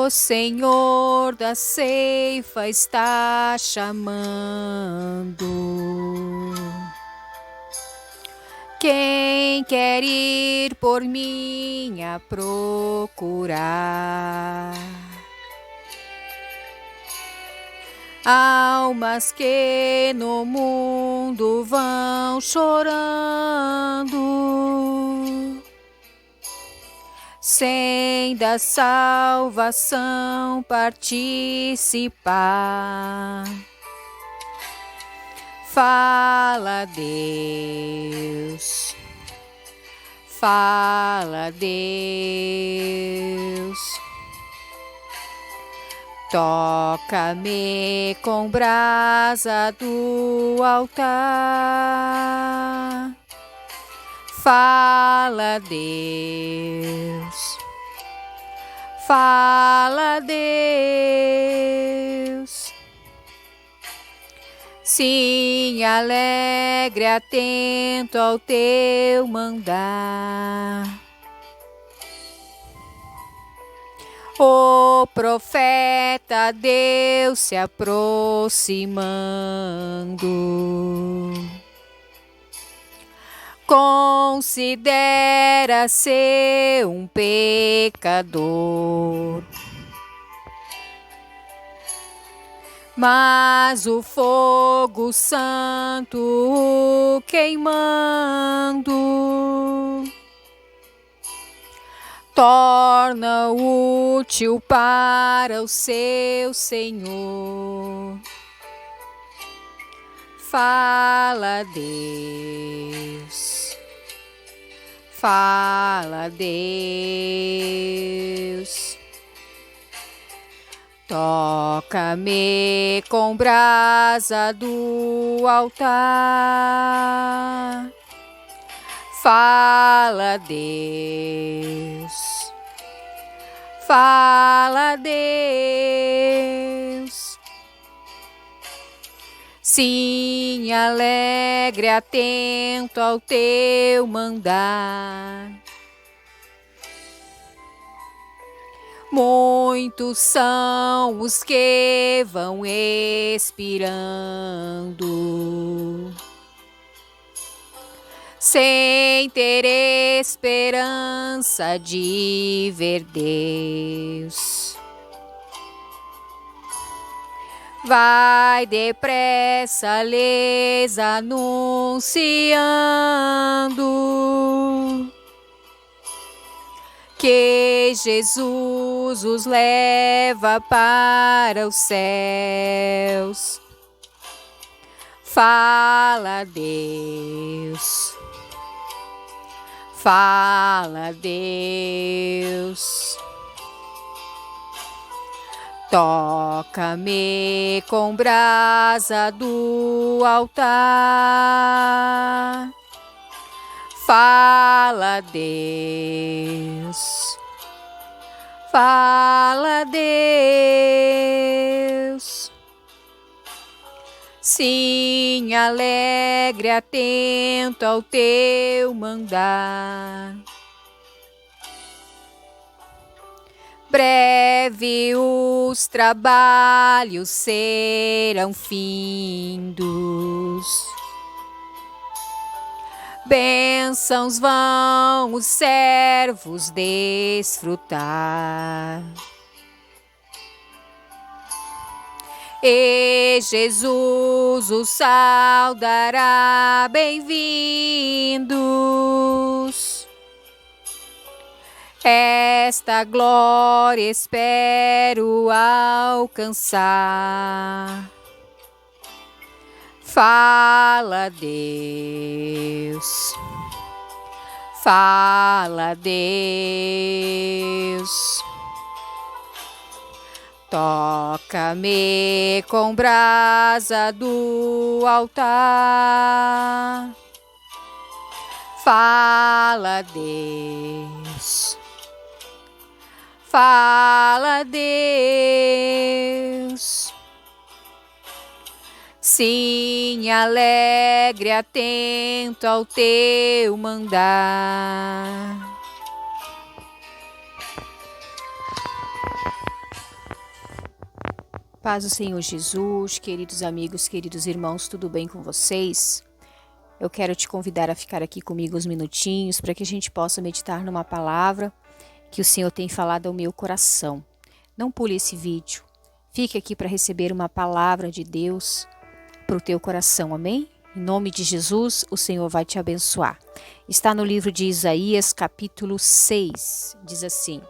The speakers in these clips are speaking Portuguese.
O Senhor da ceifa está chamando. Quem quer ir por mim a procurar? Almas que no mundo vão chorando, sem da salvação participar. Fala, Deus, fala, Deus, toca-me com brasa do altar. Fala, Deus, fala, Deus. Sim, alegre, atento ao teu mandar. O profeta Deus se aproximando, considera-se um pecador. Mas o fogo santo o queimando torna útil para o seu Senhor. Fala, Deus, fala, Deus, toca-me com brasa do altar. Fala, Deus, fala, Deus. Sim, alegre, atento ao teu mandar. Muitos são os que vão expirando, sem ter esperança de ver Deus. Vai depressa lhes anunciando que Jesus os leva para os céus. Fala, Deus, fala, Deus, toca-me com brasa do altar. Fala, Deus, fala, Deus. Sim, alegre, atento ao teu mandar. Breve os trabalhos serão findos, bênçãos vão os servos desfrutar. E Jesus os saudará, bem-vindos. Esta glória espero alcançar. Fala, Deus, fala, Deus, toca-me com brasa do altar. Fala, Deus, fala, Deus. Sim, alegre, atento ao teu mandar. Paz do Senhor Jesus, queridos amigos, queridos irmãos, tudo bem com vocês? Eu quero te convidar a ficar aqui comigo uns minutinhos para que a gente possa meditar numa palavra que o Senhor tem falado ao meu coração. Não pule esse vídeo, fique aqui para receber uma palavra de Deus para o teu coração, amém? Em nome de Jesus, o Senhor vai te abençoar. Está no livro de Isaías, capítulo 6, diz assim: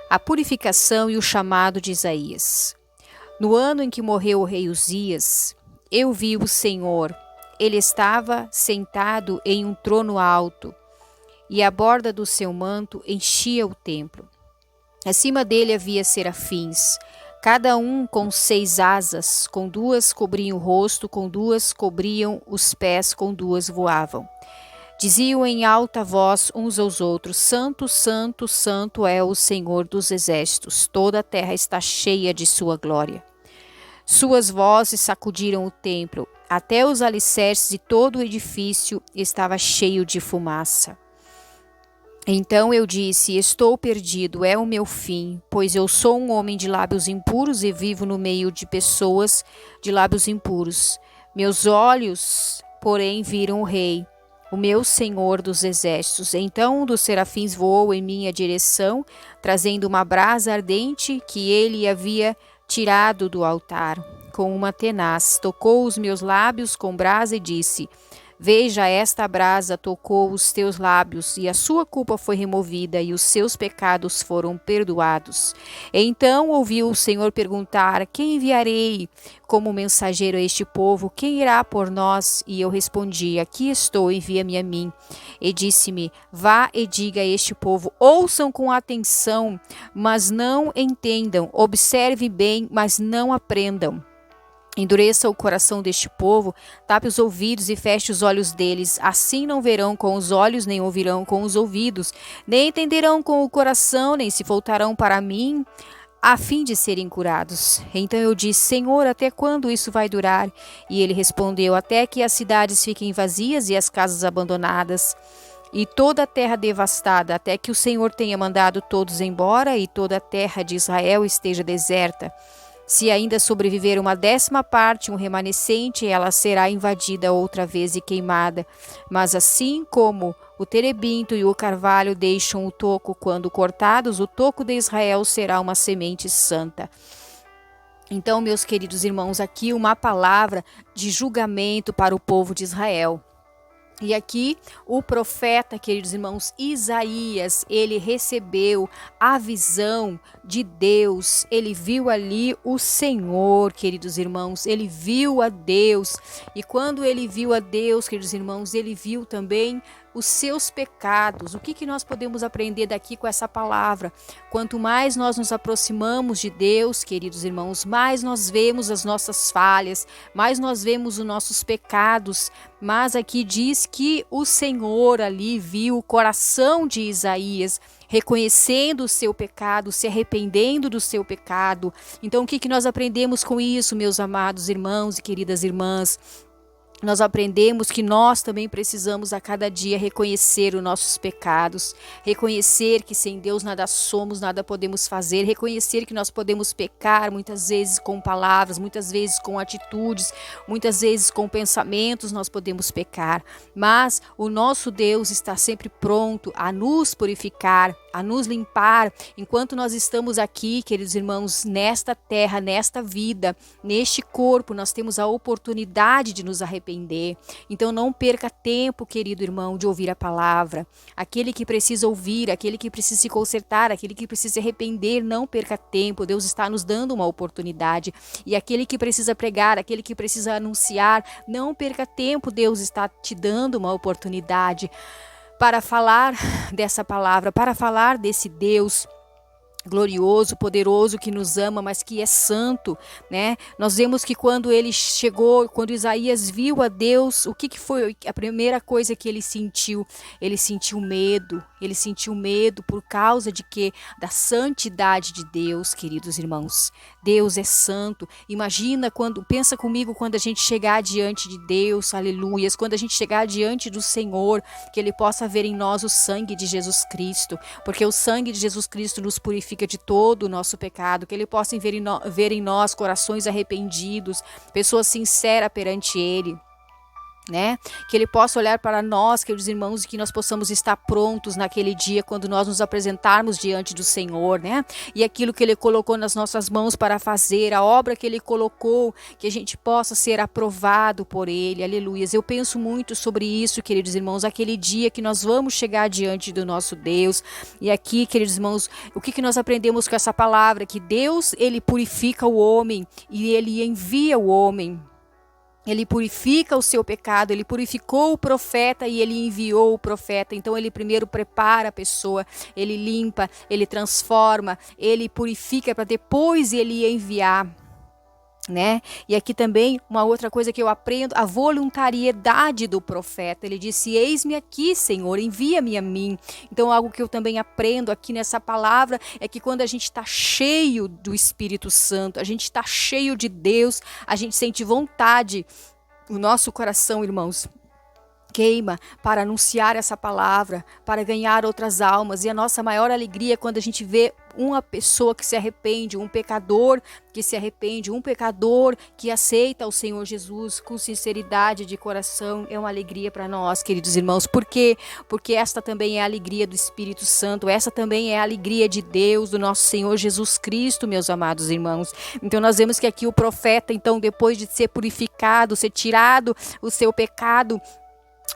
A purificação e o chamado de Isaías. No ano em que morreu o rei Uzias, eu vi o Senhor. Ele estava sentado em um trono alto, e a borda do seu manto enchia o templo. Acima dele havia serafins, cada um com 6 asas, com 2 cobriam o rosto, com 2 cobriam os pés, com 2 voavam. Diziam em alta voz uns aos outros: Santo, Santo, Santo é o Senhor dos exércitos, toda a terra está cheia de sua glória. Suas vozes sacudiram o templo, até os alicerces de todo o edifício estava cheio de fumaça. Então eu disse: Estou perdido, é o meu fim, pois eu sou um homem de lábios impuros e vivo no meio de pessoas de lábios impuros. Meus olhos, porém, viram o Rei, o meu Senhor dos exércitos. Então um dos serafins voou em minha direção, trazendo uma brasa ardente que ele havia tirado do altar. Com uma tenaz, tocou os meus lábios com brasa e disse: Veja, esta brasa tocou os teus lábios, e a sua culpa foi removida, e os seus pecados foram perdoados. Então ouviu o Senhor perguntar: Quem enviarei como mensageiro a este povo? Quem irá por nós? E eu respondi: Aqui estou, envia-me a mim. E disse-me: Vá e diga a este povo: Ouçam com atenção, mas não entendam, observe bem, mas não aprendam. Endureça o coração deste povo, tape os ouvidos e feche os olhos deles. Assim não verão com os olhos, nem ouvirão com os ouvidos, nem entenderão com o coração, nem se voltarão para mim, a fim de serem curados. Então eu disse: Senhor, até quando isso vai durar? E ele respondeu: Até que as cidades fiquem vazias e as casas abandonadas, e toda a terra devastada, até que o Senhor tenha mandado todos embora e toda a terra de Israel esteja deserta. Se ainda sobreviver uma 10ª parte, um remanescente, ela será invadida outra vez e queimada. Mas assim como o terebinto e o carvalho deixam o toco quando cortados, o toco de Israel será uma semente santa. Então, meus queridos irmãos, aqui uma palavra de julgamento para o povo de Israel. E aqui o profeta, queridos irmãos, Isaías, ele recebeu a visão de Deus, ele viu ali o Senhor, queridos irmãos, ele viu a Deus. E quando ele viu a Deus, queridos irmãos, ele viu também os seus pecados. O que nós podemos aprender daqui com essa palavra? Quanto mais nós nos aproximamos de Deus, queridos irmãos, mais nós vemos as nossas falhas, mais nós vemos os nossos pecados. Mas aqui diz que o Senhor ali viu o coração de Isaías, reconhecendo o seu pecado, se arrependendo do seu pecado. Então o que nós aprendemos com isso, meus amados irmãos e queridas irmãs? Nós aprendemos que nós também precisamos a cada dia reconhecer os nossos pecados, reconhecer que sem Deus nada somos, nada podemos fazer, reconhecer que nós podemos pecar muitas vezes com palavras, muitas vezes com atitudes, muitas vezes com pensamentos nós podemos pecar, mas o nosso Deus está sempre pronto a nos purificar, a nos limpar. Enquanto nós estamos aqui, queridos irmãos, nesta terra, nesta vida, neste corpo, nós temos a oportunidade de nos arrepender. Então não perca tempo, querido irmão, de ouvir a palavra. Aquele que precisa ouvir, aquele que precisa se consertar, aquele que precisa se arrepender, não perca tempo. Deus está nos dando uma oportunidade. E aquele que precisa pregar, aquele que precisa anunciar, não perca tempo. Deus está te dando uma oportunidade para falar dessa palavra, para falar desse Deus glorioso, poderoso, que nos ama, mas que é santo, né? Nós vemos que quando ele chegou, quando Isaías viu a Deus, o que foi a primeira coisa que ele sentiu? Ele sentiu medo. Ele sentiu medo por causa de quê? Da santidade de Deus, queridos irmãos. Deus é santo. Imagina pensa comigo quando a gente chegar diante de Deus, aleluias, quando a gente chegar diante do Senhor, que ele possa ver em nós o sangue de Jesus Cristo, porque o sangue de Jesus Cristo nos purifica purifica de todo o nosso pecado, que Ele possa ver em nós corações arrependidos, pessoas sinceras perante Ele. Né? Que Ele possa olhar para nós, queridos irmãos, e que nós possamos estar prontos naquele dia quando nós nos apresentarmos diante do Senhor, né? E aquilo que Ele colocou nas nossas mãos para fazer, a obra que Ele colocou, que a gente possa ser aprovado por Ele, aleluias. Eu penso muito sobre isso, queridos irmãos, aquele dia que nós vamos chegar diante do nosso Deus. E aqui, queridos irmãos, o que nós aprendemos com essa palavra? Que Deus, Ele purifica o homem e Ele envia o homem. Ele purifica o seu pecado, Ele purificou o profeta e Ele enviou o profeta. Então Ele primeiro prepara a pessoa, Ele limpa, Ele transforma, Ele purifica para depois Ele enviar. Né? E aqui também uma outra coisa que eu aprendo, a voluntariedade do profeta. Ele disse: eis-me aqui, Senhor, envia-me a mim. Então algo que eu também aprendo aqui nessa palavra é que quando a gente está cheio do Espírito Santo, a gente está cheio de Deus, a gente sente vontade, o nosso coração, irmãos, queima para anunciar essa palavra, para ganhar outras almas. E a nossa maior alegria é quando a gente vê uma pessoa que se arrepende, um pecador que se arrepende, um pecador que aceita o Senhor Jesus com sinceridade de coração. É uma alegria para nós, queridos irmãos. Por quê? Porque esta também é a alegria do Espírito Santo, essa também é a alegria de Deus, do nosso Senhor Jesus Cristo, meus amados irmãos. Então nós vemos que aqui o profeta, então, depois de ser purificado, ser tirado o seu pecado,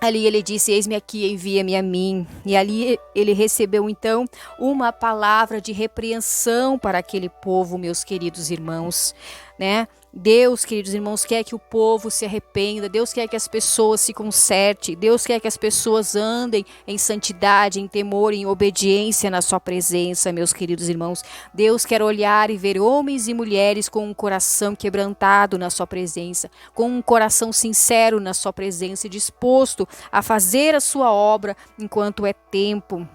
ali ele disse: eis-me aqui, envia-me a mim. E ali ele recebeu então uma palavra de repreensão para aquele povo, meus queridos irmãos, né? Deus, queridos irmãos, quer que o povo se arrependa, Deus quer que as pessoas se consertem, Deus quer que as pessoas andem em santidade, em temor, em obediência na sua presença, meus queridos irmãos. Deus quer olhar e ver homens e mulheres com um coração quebrantado na sua presença, com um coração sincero na sua presença e disposto a fazer a sua obra enquanto é tempo.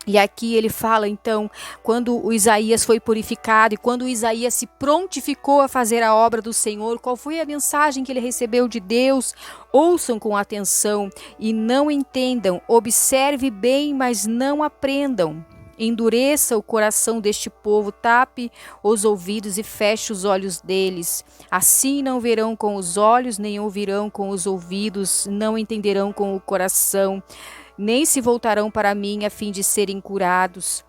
E aqui ele fala então, quando o Isaías foi purificado e quando o Isaías se prontificou a fazer a obra do Senhor, qual foi a mensagem que ele recebeu de Deus? Ouçam com atenção e não entendam, observe bem, mas não aprendam. Endureça o coração deste povo, tape os ouvidos e feche os olhos deles. Assim não verão com os olhos, nem ouvirão com os ouvidos, não entenderão com o coração, nem se voltarão para mim a fim de serem curados.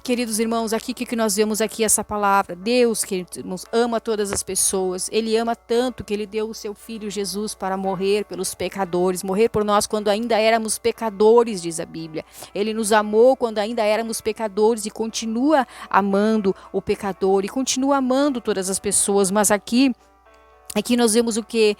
Queridos irmãos, aqui que nós vemos aqui essa palavra. Deus, queridos irmãos, ama todas as pessoas. Ele ama tanto que Ele deu o seu Filho Jesus para morrer pelos pecadores, morrer por nós quando ainda éramos pecadores, diz a Bíblia. Ele nos amou quando ainda éramos pecadores e continua amando o pecador e continua amando todas as pessoas. Mas aqui nós vemos o que?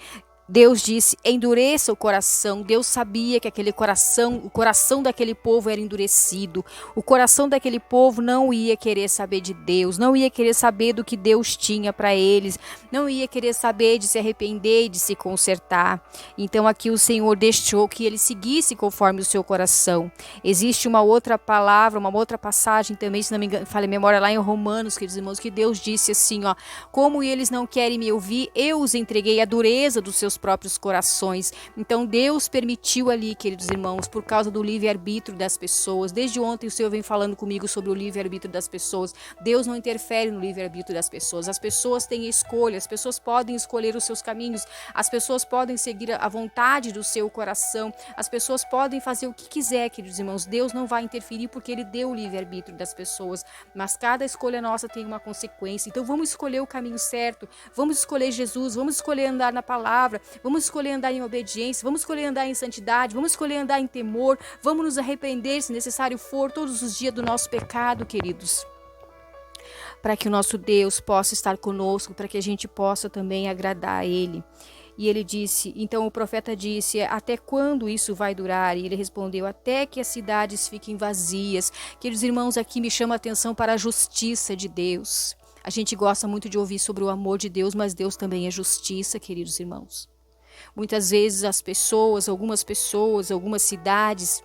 Deus disse: endureça o coração. Deus sabia que aquele coração, o coração daquele povo era endurecido. O coração daquele povo não ia querer saber de Deus, não ia querer saber do que Deus tinha para eles, não ia querer saber de se arrepender e de se consertar. Então aqui o Senhor deixou que ele seguisse conforme o seu coração. Existe uma outra palavra, uma outra passagem também, se não me engano, falei memória lá em Romanos, queridos irmãos, que Deus disse assim, ó: como eles não querem me ouvir, eu os entreguei à dureza dos seus próprios corações. Então Deus permitiu ali, queridos irmãos, por causa do livre-arbítrio das pessoas. Desde ontem o Senhor vem falando comigo sobre o livre-arbítrio das pessoas. Deus não interfere no livre-arbítrio das pessoas. As pessoas têm escolha, as pessoas podem escolher os seus caminhos, as pessoas podem seguir a vontade do seu coração, as pessoas podem fazer o que quiser, queridos irmãos. Deus não vai interferir porque Ele deu o livre-arbítrio das pessoas, mas cada escolha nossa tem uma consequência. Então vamos escolher o caminho certo, vamos escolher Jesus, vamos escolher andar na palavra, vamos escolher andar em obediência, vamos escolher andar em santidade, vamos escolher andar em temor, vamos nos arrepender, se necessário for, todos os dias do nosso pecado, queridos, para que o nosso Deus possa estar conosco, para que a gente possa também agradar a Ele. E ele disse, então o profeta disse: até quando isso vai durar? E ele respondeu: até que as cidades fiquem vazias. Queridos irmãos, aqui me chama a atenção para a justiça de Deus. A gente gosta muito de ouvir sobre o amor de Deus, mas Deus também é justiça, queridos irmãos. Muitas vezes as pessoas, algumas cidades,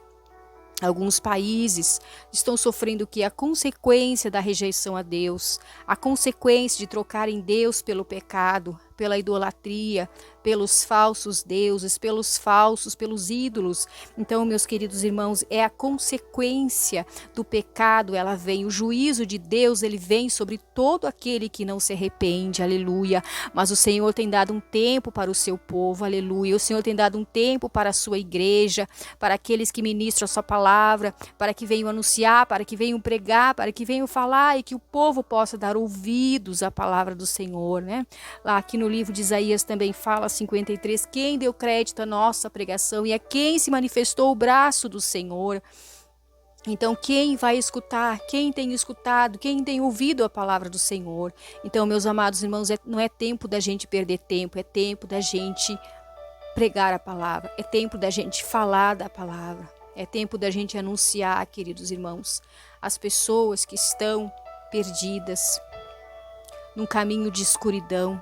alguns países estão sofrendo o que? A consequência da rejeição a Deus, a consequência de trocarem Deus pelo pecado, pela idolatria, pelos falsos deuses, pelos ídolos. Então, meus queridos irmãos, é a consequência do pecado, ela vem, o juízo de Deus, ele vem sobre todo aquele que não se arrepende, aleluia. Mas o Senhor tem dado um tempo para o seu povo, aleluia. O Senhor tem dado um tempo para a sua igreja, para aqueles que ministram a sua palavra, para que venham anunciar, para que venham pregar, para que venham falar e que o povo possa dar ouvidos à palavra do Senhor, né? Lá aqui no livro de Isaías também fala 53, quem deu crédito à nossa pregação e a quem se manifestou o braço do Senhor. Então, quem vai escutar? Quem tem escutado? Quem tem ouvido a palavra do Senhor? Então, meus amados irmãos, não é tempo da gente perder tempo, é tempo da gente pregar a palavra, é tempo da gente falar da palavra, é tempo da gente anunciar, queridos irmãos, as pessoas que estão perdidas num caminho de escuridão.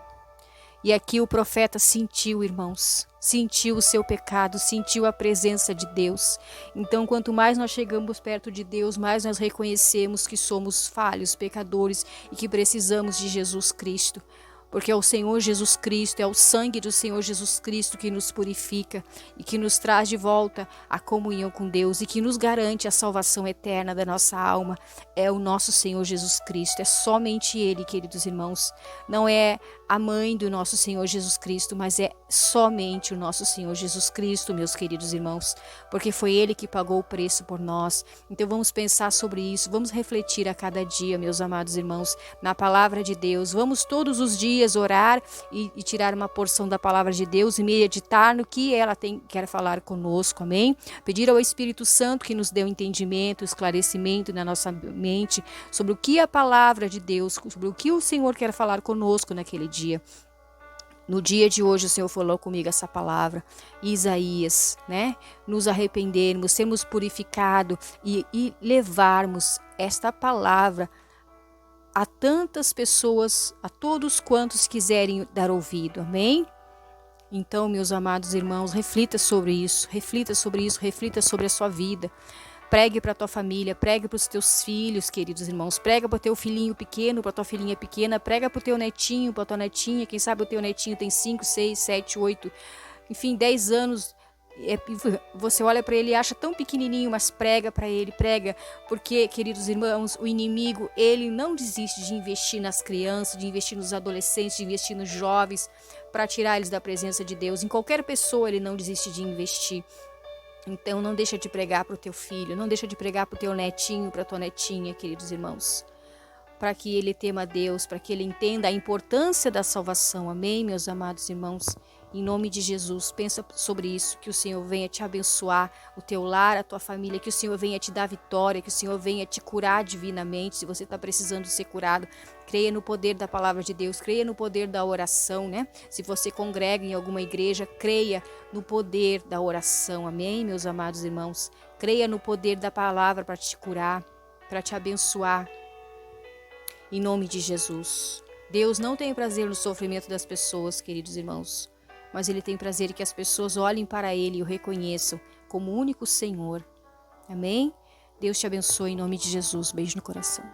E aqui o profeta sentiu, irmãos, sentiu o seu pecado, sentiu a presença de Deus. Então, quanto mais nós chegamos perto de Deus, mais nós reconhecemos que somos falhos, pecadores e que precisamos de Jesus Cristo. Porque é o Senhor Jesus Cristo, é o sangue do Senhor Jesus Cristo que nos purifica e que nos traz de volta a comunhão com Deus e que nos garante a salvação eterna da nossa alma. É o nosso Senhor Jesus Cristo, é somente Ele, queridos irmãos. Não é a mãe do nosso Senhor Jesus Cristo, mas é somente o nosso Senhor Jesus Cristo, meus queridos irmãos, porque foi Ele que pagou o preço por nós. Então vamos pensar sobre isso, vamos refletir a cada dia, meus amados irmãos, na palavra de Deus. Vamos todos os dias orar e tirar uma porção da palavra de Deus e meditar no que ela quer falar conosco, amém? Pedir ao Espírito Santo que nos dê o entendimento, o esclarecimento na nossa mente sobre o que a palavra de Deus, sobre o que o Senhor quer falar conosco naquele dia. No dia de hoje o Senhor falou comigo essa palavra, Isaías, né? Nos arrependermos, sermos purificados e levarmos esta palavra a tantas pessoas, a todos quantos quiserem dar ouvido, amém? Então, meus amados irmãos, reflita sobre isso, reflita sobre a sua vida. Pregue para a tua família, pregue para os teus filhos, queridos irmãos. Prega para o teu filhinho pequeno, para a tua filhinha pequena. Prega para o teu netinho, para a tua netinha. Quem sabe o teu netinho tem 5, 6, 7, 8, enfim, 10 anos. Você olha para ele e acha tão pequenininho, mas prega para ele, prega. Porque, queridos irmãos, o inimigo, ele não desiste de investir nas crianças, de investir nos adolescentes, de investir nos jovens, para tirar eles da presença de Deus. Em qualquer pessoa ele não desiste de investir. Então não deixa de pregar para o teu filho, não deixa de pregar para o teu netinho, para a tua netinha, queridos irmãos. Para que ele tema a Deus, para que ele entenda a importância da salvação. Amém, meus amados irmãos? Em nome de Jesus, pensa sobre isso, que o Senhor venha te abençoar, o teu lar, a tua família, que o Senhor venha te dar vitória, que o Senhor venha te curar divinamente, se você está precisando ser curado. Creia no poder da palavra de Deus, creia no poder da oração, né? Se você congrega em alguma igreja, creia no poder da oração, amém, meus amados irmãos? Creia no poder da palavra para te curar, para te abençoar, em nome de Jesus. Deus não tem prazer no sofrimento das pessoas, queridos irmãos, mas Ele tem prazer em que as pessoas olhem para Ele e o reconheçam como o único Senhor. Amém? Deus te abençoe em nome de Jesus. Beijo no coração.